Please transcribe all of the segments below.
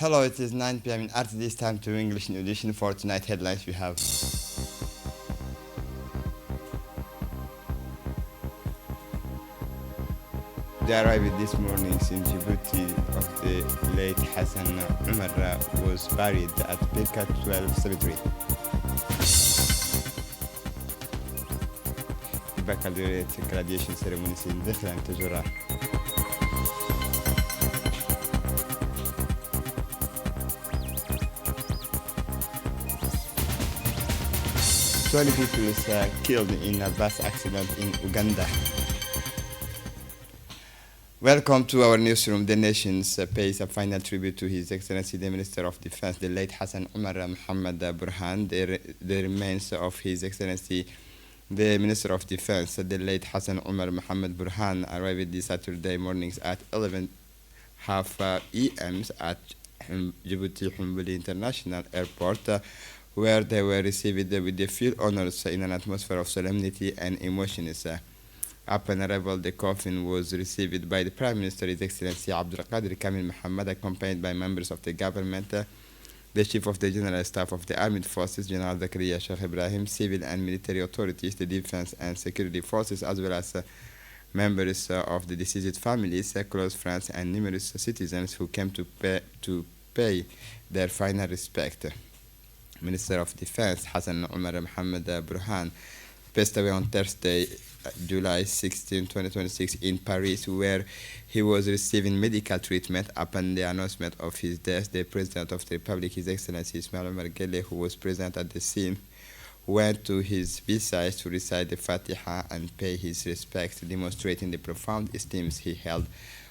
Hello, it is 9 p.m. in RTD's time to English new edition for tonight headlines we have. The arrival this morning in Djibouti of the late Hassan Umar was buried at Birka 12 Cemetery. The baccalaureate graduation ceremony in Dakhla and Tajura. 20 people killed in a bus accident in Uganda. Welcome to our newsroom. The nations pays a final tribute to His Excellency the Minister of Defense, the late Hassan Umar Mohammed Burhan. The remains of His Excellency the Minister of Defense, the late Hassan Umar Mohammed Burhan, arrived this Saturday mornings at 11:30 a.m. at Djibouti Humbuli International Airport, where they were received with the full honors in an atmosphere of solemnity and emotions. Upon arrival, the coffin was received by the Prime Minister, His Excellency Abdul Qadir Kamil Mohammed, accompanied by members of the government, the Chief of the General Staff of the Armed Forces, General Zakaria Sheikh Ibrahim, civil and military authorities, the defense and security forces, as well as members of the deceased families, close friends, and numerous citizens who came to pay their final respect. Minister of Defense Hassan Umar Mohammed Burhan passed away on Thursday, July 16, 2026 in Paris, where he was receiving medical treatment. Upon the announcement of his death, the President of the Republic, His Excellency Ismail Omar Guelleh, who was present at the scene, went to his bedside to recite the Fatiha and pay his respects, demonstrating the profound esteem he held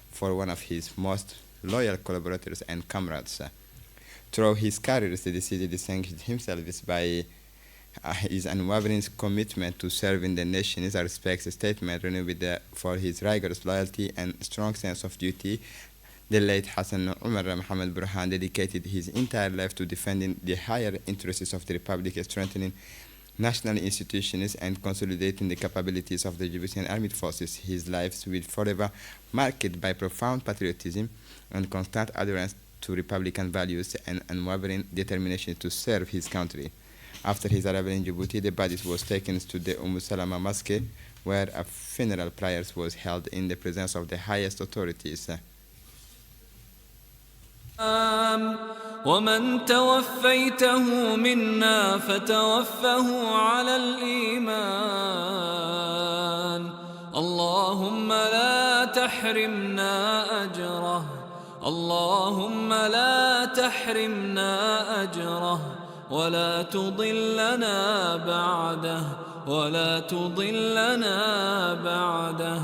for one of his most loyal collaborators and comrades. Through his career, the deceased distinguished himself by his unwavering commitment to serving the nation. His respects statement renewed for his rigorous loyalty and strong sense of duty. The late Hassan Umar Mohammed Burhan dedicated his entire life to defending the higher interests of the Republic, strengthening national institutions, and consolidating the capabilities of the Djiboutian Armed Forces. His life will forever marked by profound patriotism and constant adherence to Republican values and unwavering determination to serve his country. After his arrival in Djibouti, the body was taken to the Salama Mosque, where a funeral prayers was held in the presence of the highest authorities. ومن توفيته منا فتوفه على الإيمان اللهم لا تحرمنا أجره اللهم لا تحرمنا أجره ولا تضلنا بعده ولا تضلنا بعده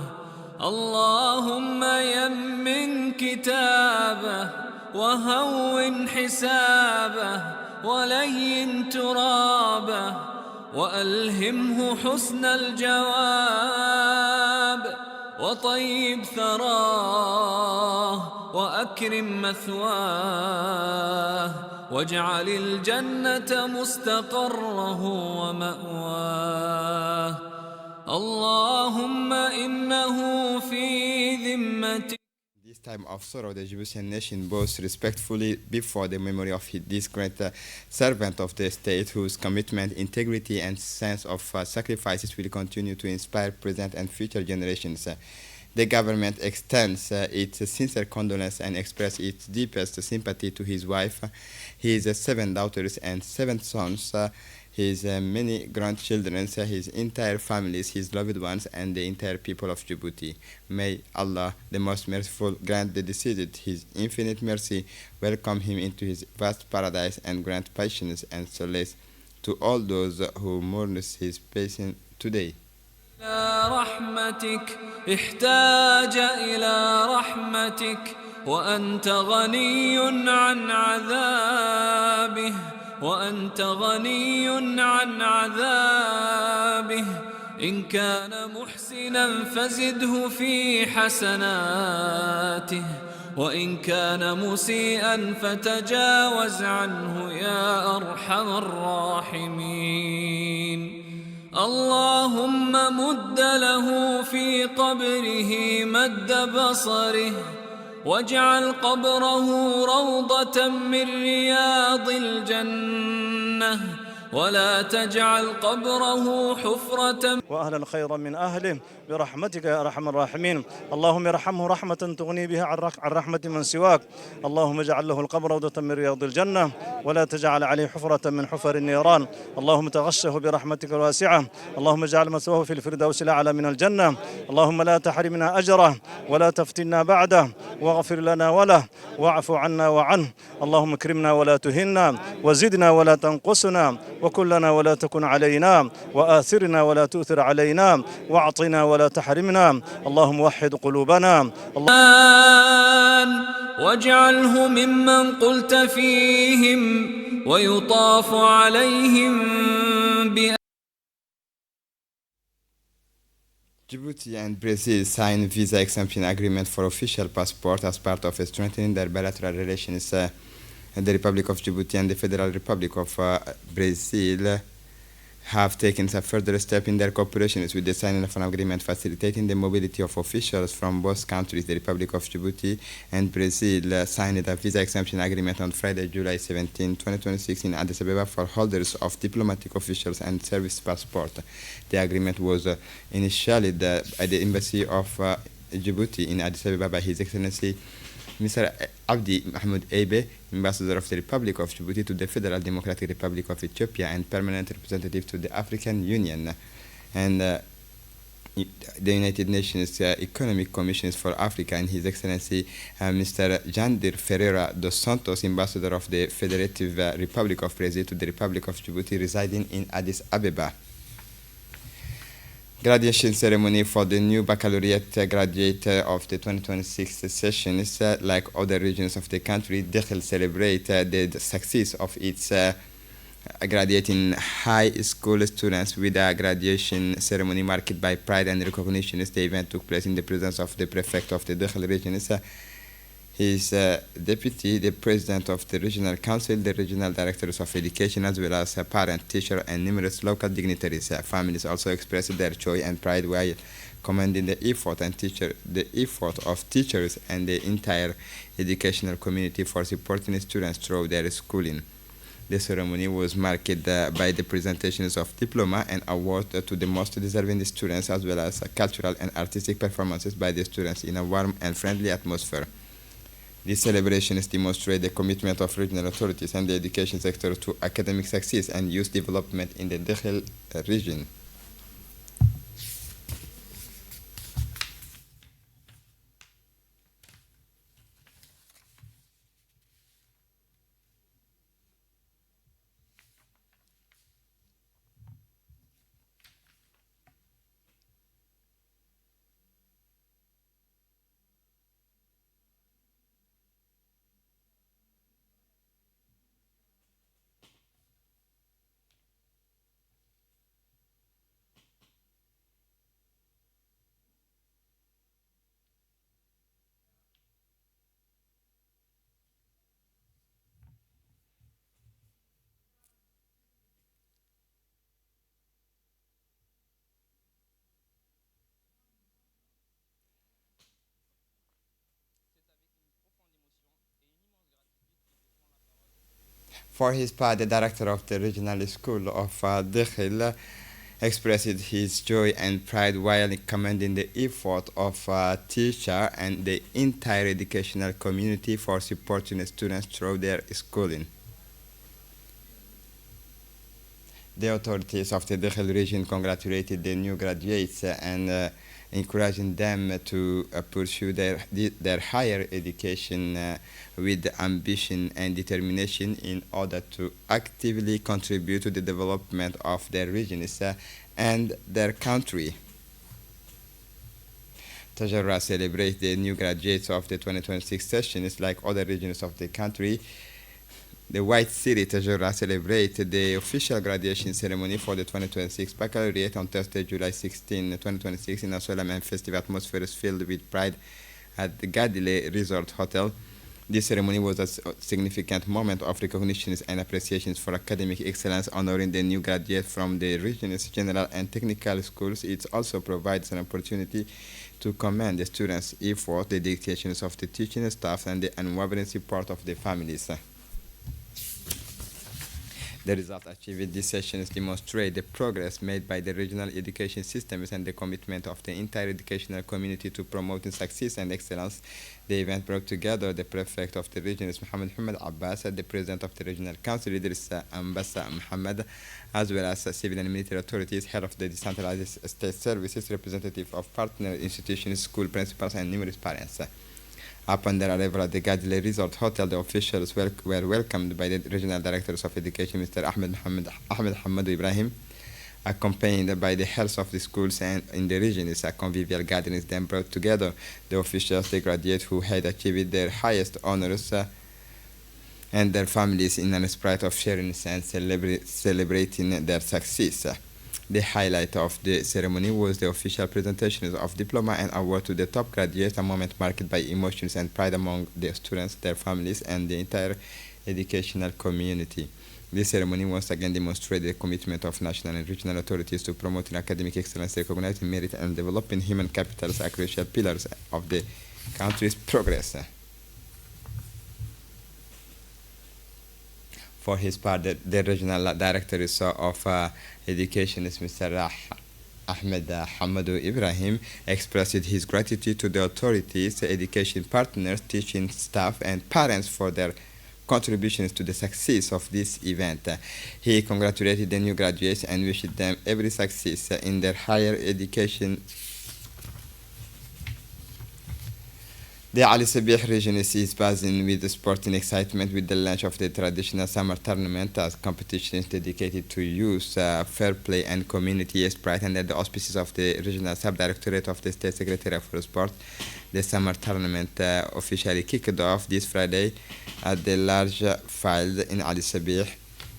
اللهم يمن كتابه وهون حسابه ولين ترابه وألهمه حسن الجواب وطيب ثراه وأكرم مثواه واجعل الجنة مستقره ومأواه اللهم إنه في ذمتك. This time of sorrow, the Djiboutian nation bows respectfully before the memory of this great servant of the state, whose commitment, integrity, and sense of sacrifices will continue to inspire present and future generations. The government extends its sincere condolence and expresses its deepest sympathy to his wife, his 7 daughters and 7 sons, his many grandchildren, his entire families, his loved ones, and the entire people of Djibouti. May Allah, the most merciful, grant the deceased his infinite mercy, welcome him into his vast paradise, and grant patience and solace to all those who mourn his passing today. إلى رحمتك احتاج إلى رحمتك وأنت غني عن عذابه وأنت غني عن عذابه إن كان محسنا فزده في حسناته وإن كان مسيئا فتجاوز عنه يا أرحم الراحمين اللهم مد له في قبره مد بصره واجعل قبره روضة من رياض الجنة ولا تجعل قبره حفرة وأهلا خيرا من أهله برحمتك يا أرحم الراحمين. اللهم ارحمه رحمة تغني بها عن رحمة من سواك. اللهم اجعل له القبر روضة من رياض الجنة ولا تجعل عليه حفرة من حفر النيران. اللهم تغشه برحمتك الواسعة. اللهم اجعل مثواه في الفردوس الأعلى من الجنة. اللهم لا تحرمنا أجره ولا تفتنا بعده، واغفر لنا وله واعف عنا وعنه. اللهم اكرمنا ولا تهنا، وزدنا ولا تنقصنا، وكن لنا ولا تكن علينا، وآثرنا ولا تؤثر علينا، واعطنا ولا تحرمنا. اللهم وحد قلوبنا. واجعله ممن قلت فيهم ويطاف عليهم Djibouti and Brazil signed visa exemption agreement for official passport as part of strengthening their bilateral relations. The Republic of Djibouti and the Federal Republic of Brazil have taken a further step in their cooperation with the signing of an agreement facilitating the mobility of officials from both countries. The Republic of Djibouti and Brazil signed a visa exemption agreement on Friday, July 17, 2026 in Addis Ababa for holders of diplomatic officials and service passport. The agreement was initiated at the Embassy of Djibouti in Addis Ababa by His Excellency Mr. Abdi Mahmoud Ebe, Ambassador of the Republic of Djibouti to the Federal Democratic Republic of Ethiopia and Permanent Representative to the African Union. And the United Nations Economic Commission for Africa and His Excellency Mr. Jandir Ferreira dos Santos, Ambassador of the Federative Republic of Brazil to the Republic of Djibouti residing in Addis Ababa. Graduation ceremony for the new baccalaureate graduate of the 2026 session is like other regions of the country. Dakhel celebrate the success of its graduating high school students with a graduation ceremony marked by pride and recognition. The event took place in the presence of the prefect of the Dakhel region. His deputy, the president of the regional council, the regional directors of education, as well as parent, teacher, and numerous local dignitaries. Families also expressed their joy and pride while commending the effort of teachers and the entire educational community for supporting students through their schooling. The ceremony was marked by the presentations of diploma and awards to the most deserving students, as well as cultural and artistic performances by the students in a warm and friendly atmosphere. These celebrations demonstrate the commitment of regional authorities and the education sector to academic success and youth development in the Dakhel region. For his part, the director of the regional school of Dakhel expressed his joy and pride while commending the effort of teacher and the entire educational community for supporting students through their schooling. The authorities of the Dakhel region congratulated the new graduates and encouraging them to pursue their higher education with ambition and determination in order to actively contribute to the development of their regions and their country. Tajarrah celebrates the new graduates of the 2026 sessions like other regions of the country. The White City Tajarrah celebrated the official graduation ceremony for the 2026 baccalaureate on Thursday, July 16, 2026 in a solemn and festive atmosphere filled with pride at the Gadile Resort Hotel. This ceremony was a significant moment of recognitions and appreciations for academic excellence, honoring the new graduates from the region's general and technical schools. It also provides an opportunity to commend the students' effort, the dedications of the teaching staff, and the unwavering support of the families. The results achieved in these sessions demonstrate the progress made by the regional education systems and the commitment of the entire educational community to promoting success and excellence. The event brought together the prefect of the region, Mohammed Abbas, the president of the regional council, Idris Ambassa Mohammed, as well as civil and military authorities, head of the decentralized state services, representative of partner institutions, school principals, and numerous parents. Upon their arrival at the Gadley Resort Hotel, the officials were welcomed by the regional directors of education, Mr. Ahmed Hamad Ibrahim, accompanied by the heads of the schools and in the region. It's a convivial gathering then brought together the officials, the graduates who had achieved their highest honors, and their families in a spirit of sharing and celebrating their success. The highlight of the ceremony was the official presentation of diploma and award to the top graduates, a moment marked by emotions and pride among the students, their families, and the entire educational community. This ceremony once again demonstrated the commitment of national and regional authorities to promoting academic excellence, recognizing merit, and developing human capital as crucial pillars of the country's progress. For his part, the regional director of education is Mr. Ahmed Hamadou Ibrahim expressed his gratitude to the authorities, education partners, teaching staff, and parents for their contributions to the success of this event. He congratulated the new graduates and wished them every success in their higher education. The Ali Sabih region is buzzing with sporting excitement with the launch of the traditional summer tournament as competitions dedicated to youth, fair play, and community spirit. Under the auspices of the regional sub-directorate of the State Secretariat for Sport, the summer tournament officially kicked off this Friday at the large field in Ali Sabih.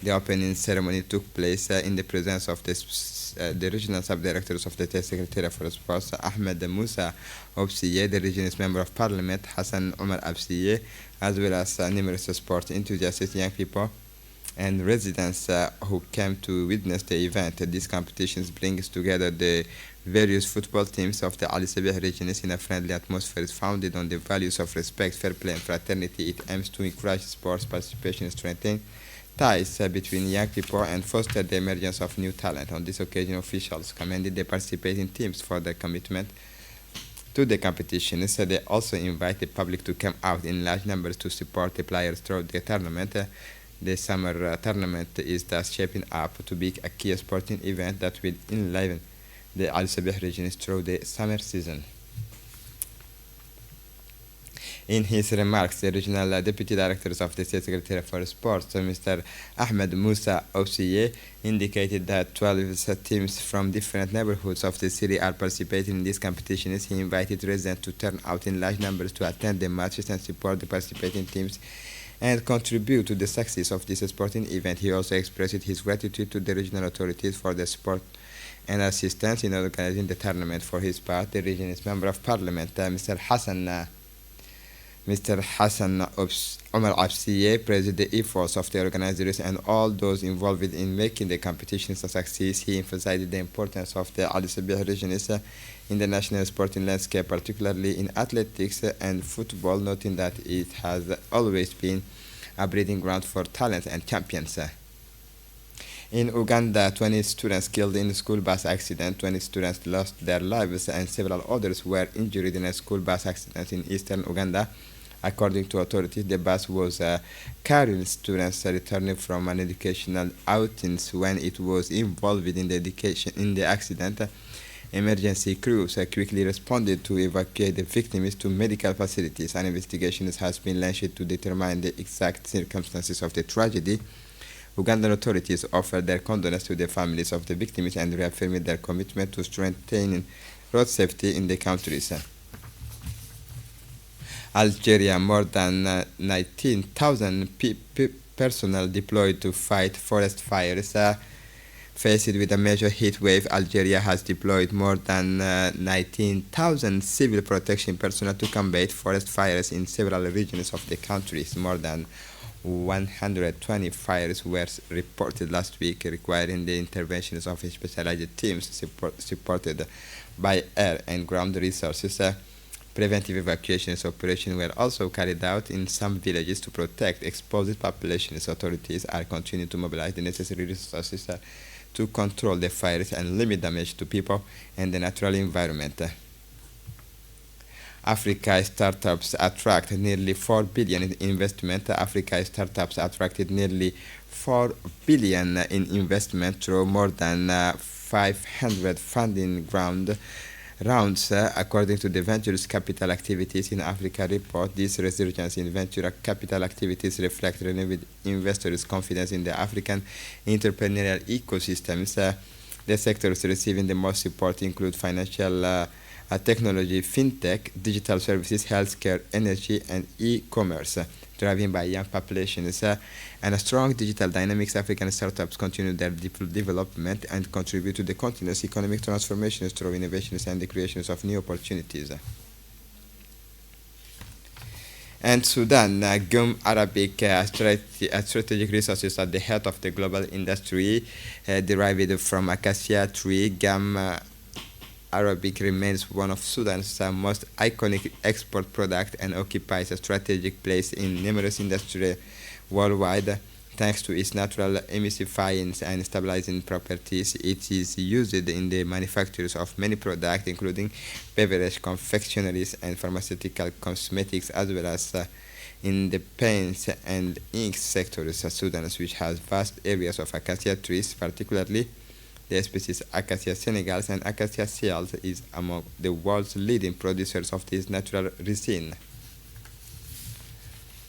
The opening ceremony took place in the presence of the regional sub-directors of the State Secretariat for Sports, Ahmed Musa Obsiye, the region's member of parliament, Hassan Omar Absiye, as well as numerous sport enthusiasts, young people, and residents who came to witness the event. These competitions brings together the various football teams of the Ali Sabih region in a friendly atmosphere founded on the values of respect, fair play, and fraternity. It aims to encourage sports participation, strengthen ties between young people, and foster the emergence of new talent. On this occasion, officials commended the participating teams for their commitment to the competition. So they also invite the public to come out in large numbers to support the players throughout the tournament. The summer tournament is thus shaping up to be a key sporting event that will enliven the Al Sabih region through the summer season. In his remarks, the regional deputy directors of the State Secretariat for Sports, Mr. Ahmed Musa Ousiye, indicated that 12 teams from different neighborhoods of the city are participating in these competitions. He invited residents to turn out in large numbers to attend the matches and support the participating teams and contribute to the success of this sporting event. He also expressed his gratitude to the regional authorities for the support and assistance in organizing the tournament. For his part, the region's member of parliament, Mr. Hassan Omar Absiye, praised the efforts of the organizers and all those involved in making the competitions a success. He emphasized the importance of the Ali Sabih region in the national sporting landscape, particularly in athletics and football, noting that it has always been a breeding ground for talent and champions. In Uganda, 20 students killed in a school bus accident, 20 students lost their lives, and several others were injured in a school bus accident in eastern Uganda. According to authorities, the bus was carrying students returning from an educational outing when it was involved in the accident. Emergency crews quickly responded to evacuate the victims to medical facilities. An investigation has been launched to determine the exact circumstances of the tragedy. Ugandan authorities offered their condolences to the families of the victims and reaffirmed their commitment to strengthening road safety in the countries. Algeria, more than 19,000 personnel deployed to fight forest fires. Faced with a major heat wave, Algeria has deployed more than 19,000 civil protection personnel to combat forest fires in several regions of the country. More than 120 fires were reported last week, requiring the interventions of specialized teams supported by air and ground resources. Preventive evacuations operations were also carried out in some villages to protect exposed populations. Authorities are continuing to mobilize the necessary resources to control the fires and limit damage to people and the natural environment. Africa startups attract nearly 4 billion in investment. Africa startups attracted nearly 4 billion in investment through more than 500 funding rounds, according to the Ventures Capital Activities in Africa report. This resurgence in venture capital activities reflects renewed investors' confidence in the African entrepreneurial ecosystems. The sectors receiving the most support include financial technology, fintech, digital services, healthcare, energy, and e-commerce, driven by young populations and a strong digital dynamics. African startups continue their development and contribute to the continuous economic transformations through innovations and the creations of new opportunities. And Sudan, GUM Arabic strategic resources at the heart of the global industry, derived from acacia tree. GUM Arabic remains one of Sudan's most iconic export products and occupies a strategic place in numerous industries worldwide. Thanks to its natural emulsifying and stabilizing properties, it is used in the manufacture of many products, including beverage, confectionaries, and pharmaceutical cosmetics, as well as in the paints and inks sectors. Sudan, which has vast areas of acacia trees, particularly the species Acacia senegalis and Acacia ciales, is among the world's leading producers of this natural resin.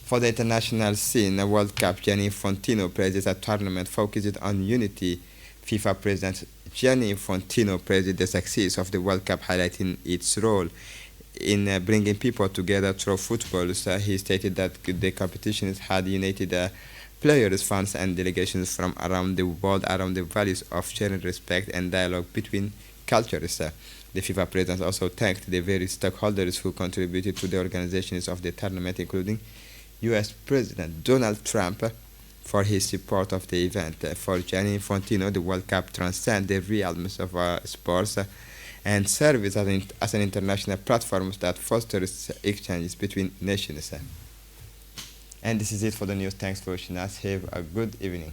For the international scene, the World Cup, Gianni Infantino praises a tournament focused on unity. FIFA President Gianni Infantino praised the success of the World Cup, highlighting its role in bringing people together through football. He stated that the competitions had united players, fans, and delegations from around the world around the values of sharing respect and dialogue between cultures. The FIFA president also thanked the various stakeholders who contributed to the organizations of the tournament, including U.S. President Donald Trump, for his support of the event. For Gianni Infantino, the World Cup transcends the realms of sports and serves as an international platform that fosters exchanges between nations. And this is it for the news. Thanks for watching us. Have a good evening.